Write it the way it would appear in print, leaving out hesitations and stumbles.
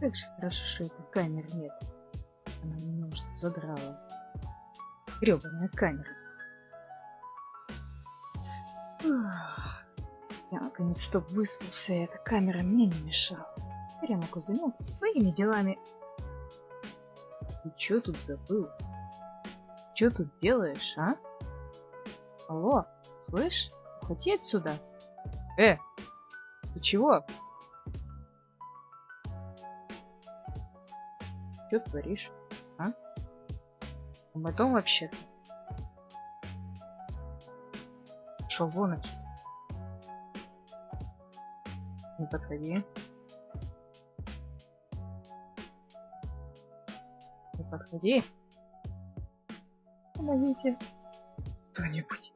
Как же хорошо, что этой камеры нет. Она меня уж задрала. Грёбаная камера. Ах, я наконец-то выспался, и эта камера мне не мешала. Теперь я могу заняться своими делами. Ты чё тут забыл? Чё тут делаешь, а? Алло, слышь? Уходи отсюда. Ты чего? Чё творишь, а? Мы дома вообще-то. Шел вон отсюда. Не подходи. Не подходи. Помогите. Кто-нибудь.